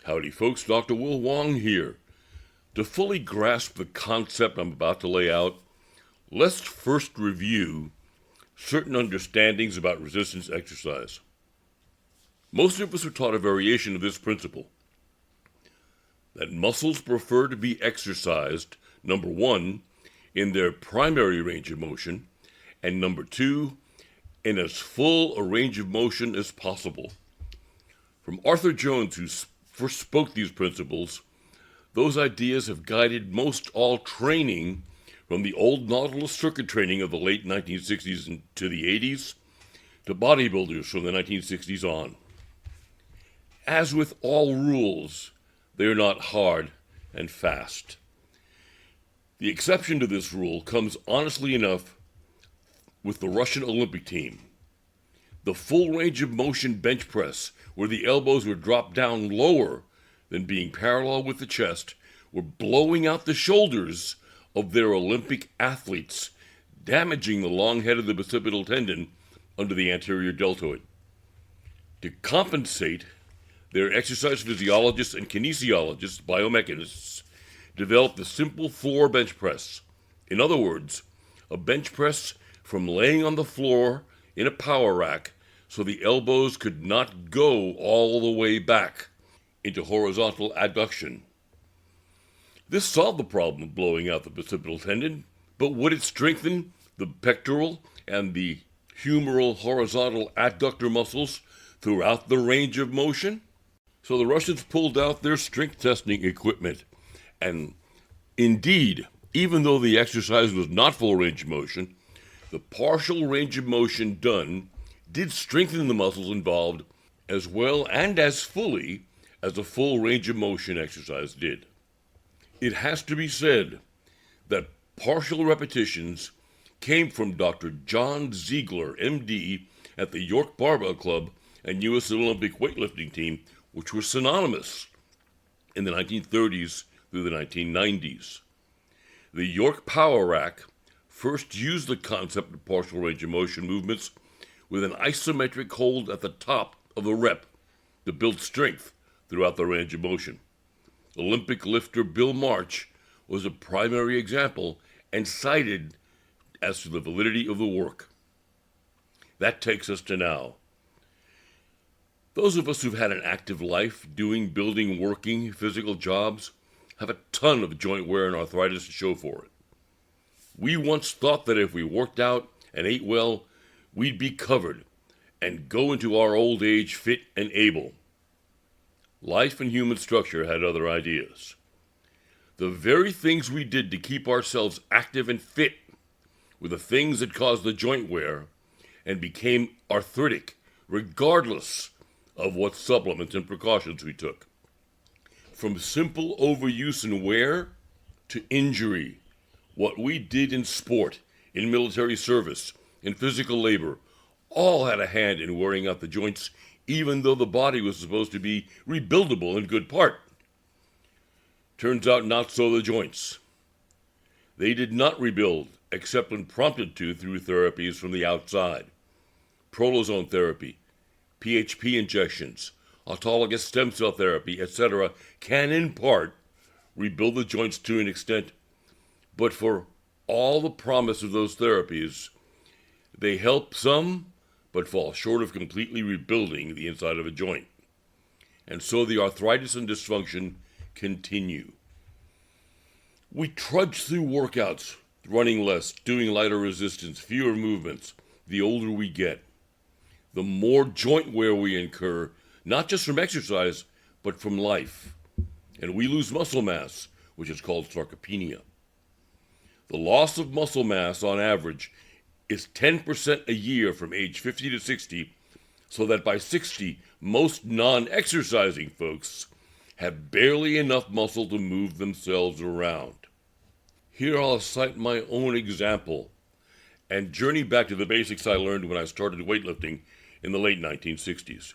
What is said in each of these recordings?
Howdy folks, Dr. Will Wong here. To fully grasp the concept I'm about to lay out, let's first review certain understandings about resistance exercise. Most of us are taught a variation of this principle, that muscles prefer to be exercised, number one, in their primary range of motion, and number two, in as full a range of motion as possible. From Arthur Jones, who first spoke these principles, those ideas have guided most all training from the old Nautilus circuit training of the late 1960s to the 80s to bodybuilders from the 1960s on. As with all rules, they are not hard and fast. The exception to this rule comes, honestly enough, with the Russian Olympic team. The full range of motion bench press, where the elbows were dropped down lower than being parallel with the chest, were blowing out the shoulders of their Olympic athletes, damaging the long head of the bicipital tendon under the anterior deltoid. To compensate, their exercise physiologists and kinesiologists, biomechanists, developed the simple floor bench press. In other words, a bench press from laying on the floor in a power rack so the elbows could not go all the way back into horizontal adduction. This solved the problem of blowing out the bicipital tendon, but would it strengthen the pectoral and the humeral horizontal adductor muscles throughout the range of motion? So the Russians pulled out their strength testing equipment, and indeed, even though the exercise was not full range of motion, the partial range of motion done did strengthen the muscles involved as well and as fully as a full range of motion exercise did. It has to be said that partial repetitions came from Dr. John Ziegler, MD, at the York Barbell Club and U.S. Olympic weightlifting team, which were synonymous in the 1930s through the 1990s. The York Power Rack first used the concept of partial range of motion movements with an isometric hold at the top of the rep to build strength throughout the range of motion. Olympic lifter Bill March was a primary example and cited as to the validity of the work. That takes us to now. Those of us who've had an active life, doing, building, working, physical jobs, have a ton of joint wear and arthritis to show for it. We once thought that if we worked out and ate well, we'd be covered and go into our old age fit and able. Life and human structure had other ideas. The very things we did to keep ourselves active and fit were the things that caused the joint wear and became arthritic, regardless of what supplements and precautions we took. From simple overuse and wear to injury, what we did in sport, in military service, in physical labor, all had a hand in wearing out the joints, even though the body was supposed to be rebuildable in good part. Turns out not so the joints. They did not rebuild, except when prompted to through therapies from the outside. Prolozone therapy, PHP injections, autologous stem cell therapy, etc., can in part rebuild the joints to an extent, but for all the promise of those therapies, they help some, but fall short of completely rebuilding the inside of a joint. And so the arthritis and dysfunction continue. We trudge through workouts, running less, doing lighter resistance, fewer movements, the older we get. The more joint wear we incur, not just from exercise, but from life. And we lose muscle mass, which is called sarcopenia. The loss of muscle mass, on average, is 10% a year from age 50 to 60, so that by 60, most non-exercising folks have barely enough muscle to move themselves around. Here I'll cite my own example and journey back to the basics I learned when I started weightlifting in the late 1960s.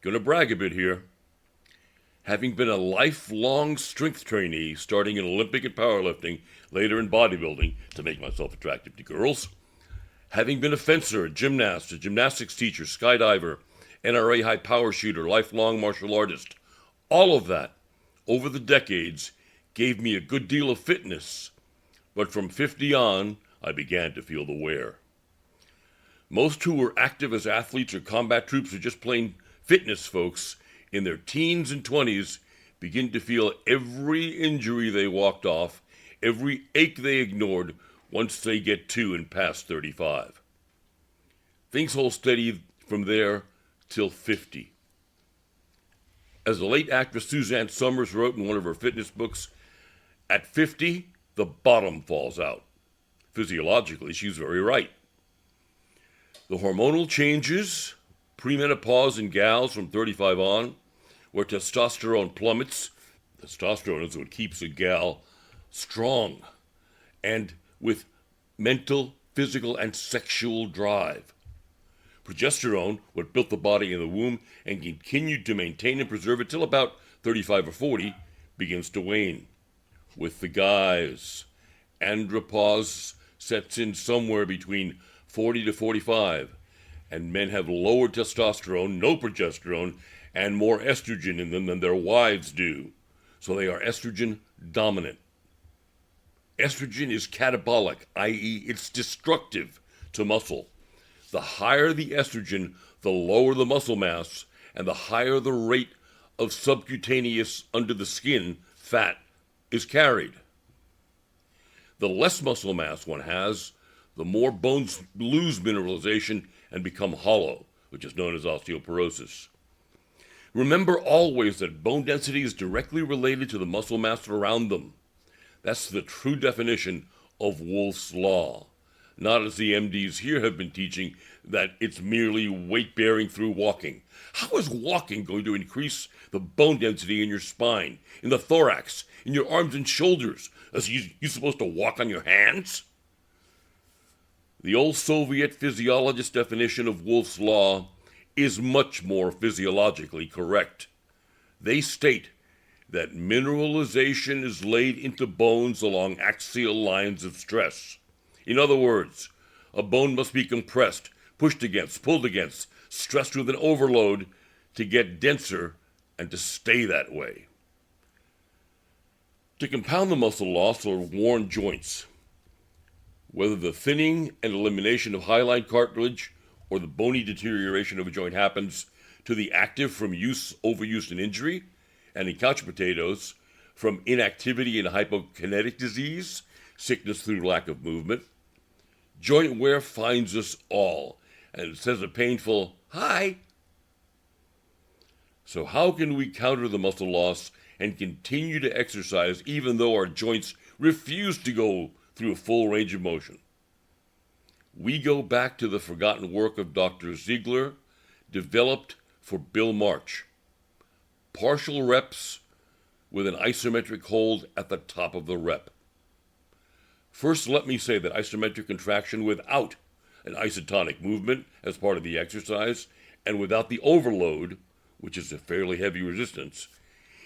Gonna brag a bit here. Having been a lifelong strength trainee, starting in Olympic and powerlifting, later in bodybuilding to make myself attractive to girls, having been a fencer, a gymnast, a gymnastics teacher, skydiver, NRA high power shooter, lifelong martial artist, All of that, over the decades, gave me a good deal of fitness, but from 50 on, I began to feel the wear. Most who were active as athletes or combat troops or just plain fitness folks in their teens and 20s begin to feel every injury they walked off, every ache they ignored once they get to and past 35. Things hold steady from there till 50. As the late actress Suzanne Summers wrote in one of her fitness books, at 50, the bottom falls out. Physiologically, she's very right. The hormonal changes, premenopause in gals from 35 on, where testosterone plummets. Testosterone is what keeps a gal strong and with mental, physical, and sexual drive. Progesterone, what built the body in the womb and continued to maintain and preserve it till about 35 or 40, begins to wane. With the guys, andropause sets in somewhere between 40 to 45, and men have lower testosterone, no progesterone, and more estrogen in them than their wives do. So they are estrogen dominant. Estrogen is catabolic, i.e., it's destructive to muscle. The higher the estrogen, the lower the muscle mass, and the higher the rate of subcutaneous under the skin fat is carried. The less muscle mass one has, the more bones lose mineralization and become hollow, which is known as osteoporosis. Remember always that bone density is directly related to the muscle mass around them. That's the true definition of Wolff's Law, not as the MDs here have been teaching that it's merely weight bearing through walking. How is walking going to increase the bone density in your spine, in the thorax, in your arms and shoulders? Are you supposed to walk on your hands? The old Soviet physiologist definition of Wolff's Law is much more physiologically correct. They state that mineralization is laid into bones along axial lines of stress. In other words, a bone must be compressed, pushed against, pulled against, stressed with an overload to get denser and to stay that way. To compound the muscle loss are worn joints. Whether the thinning and elimination of hyaline cartilage or the bony deterioration of a joint happens to the active from use, overuse, and injury, and in couch potatoes, from inactivity and hypokinetic disease, sickness through lack of movement, joint wear finds us all, and it says a painful, "Hi." So how can we counter the muscle loss and continue to exercise even though our joints refuse to go through a full range of motion? We go back to the forgotten work of Dr. Ziegler, developed for Bill March. Partial reps with an isometric hold at the top of the rep. First, let me say that isometric contraction without an isotonic movement as part of the exercise and without the overload, which is a fairly heavy resistance,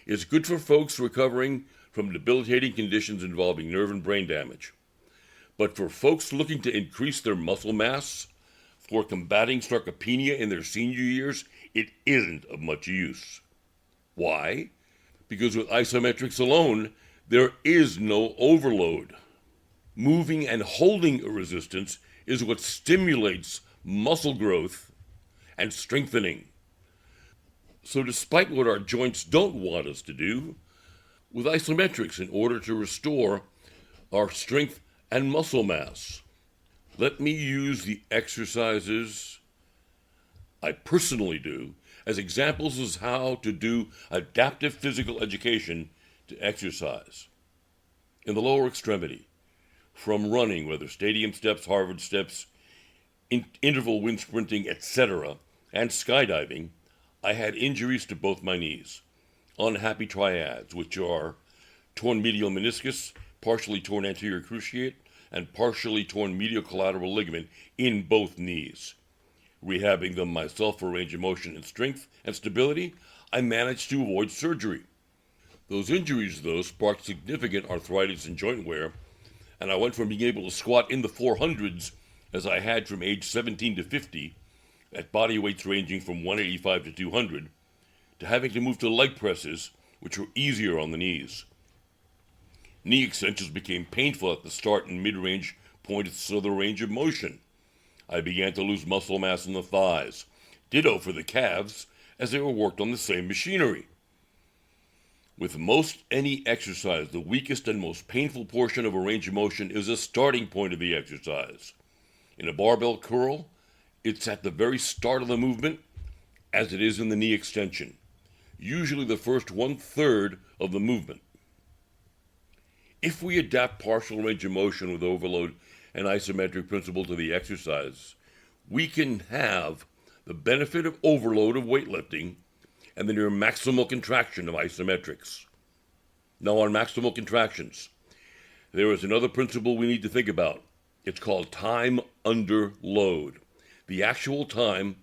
is good for folks recovering from debilitating conditions involving nerve and brain damage. But for folks looking to increase their muscle mass, for combating sarcopenia in their senior years, it isn't of much use. Why? Because with isometrics alone, there is no overload. Moving and holding a resistance is what stimulates muscle growth and strengthening. So despite what our joints don't want us to do, with isometrics in order to restore our strength and muscle mass, let me use the exercises I personally do as examples of how to do adaptive physical education to exercise. In the lower extremity, from running, whether stadium steps, Harvard steps, interval wind sprinting, etc., and skydiving, I had injuries to both my knees. Unhappy triads, which are torn medial meniscus, partially torn anterior cruciate, and partially torn medial collateral ligament in both knees. Rehabbing them myself for range of motion and strength and stability, I managed to avoid surgery. Those injuries, though, sparked significant arthritis and joint wear, and I went from being able to squat in the 400s, as I had from age 17 to 50, at body weights ranging from 185 to 200, to having to move to leg presses, which were easier on the knees. Knee extensions became painful at the start and mid-range points of the range of motion. I began to lose muscle mass in the thighs. Ditto for the calves, as they were worked on the same machinery. With most any exercise, the weakest and most painful portion of a range of motion is the starting point of the exercise. In a barbell curl, it's at the very start of the movement, as it is in the knee extension, usually the first 1/3 of the movement. If we adapt partial range of motion with overload and isometric principle to the exercise, we can have the benefit of overload of weightlifting and the near maximal contraction of isometrics. Now, on maximal contractions, there is another principle we need to think about. It's called time under load. The actual time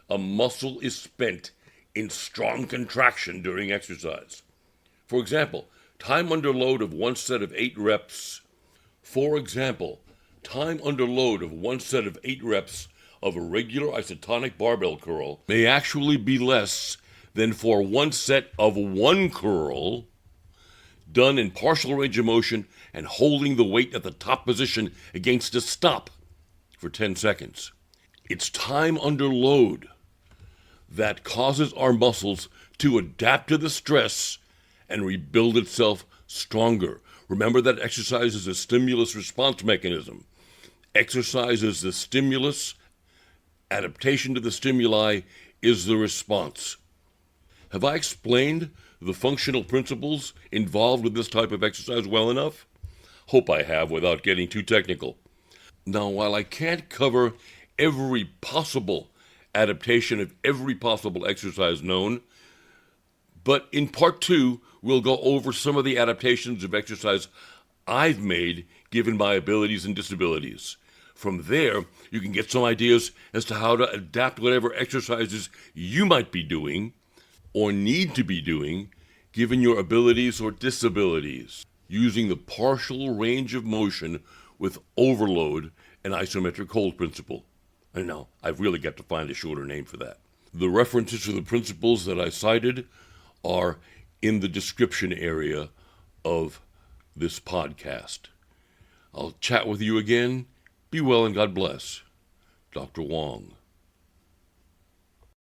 a muscle is spent in strong contraction during exercise. For example, time under load of one set of 8 reps. For example, time under load of one set of 8 reps of a regular isotonic barbell curl may actually be less than for one set of one curl done in partial range of motion and holding the weight at the top position against a stop for 10 seconds. It's time under load that causes our muscles to adapt to the stress and rebuild itself stronger. Remember that exercise is a stimulus response mechanism. Exercise is the stimulus, adaptation to the stimuli is the response. Have I explained the functional principles involved with this type of exercise well enough? Hope I have without getting too technical. Now, while I can't cover every possible adaptation of every possible exercise known, but in part 2, we'll go over some of the adaptations of exercise I've made given my abilities and disabilities. From there, you can get some ideas as to how to adapt whatever exercises you might be doing or need to be doing given your abilities or disabilities, using the partial range of motion with overload and isometric hold principle. And now, I've really got to find a shorter name for that. The references to the principles that I cited are in the description area of this podcast. I'll chat with you again. Be well and God bless. Dr. Wong.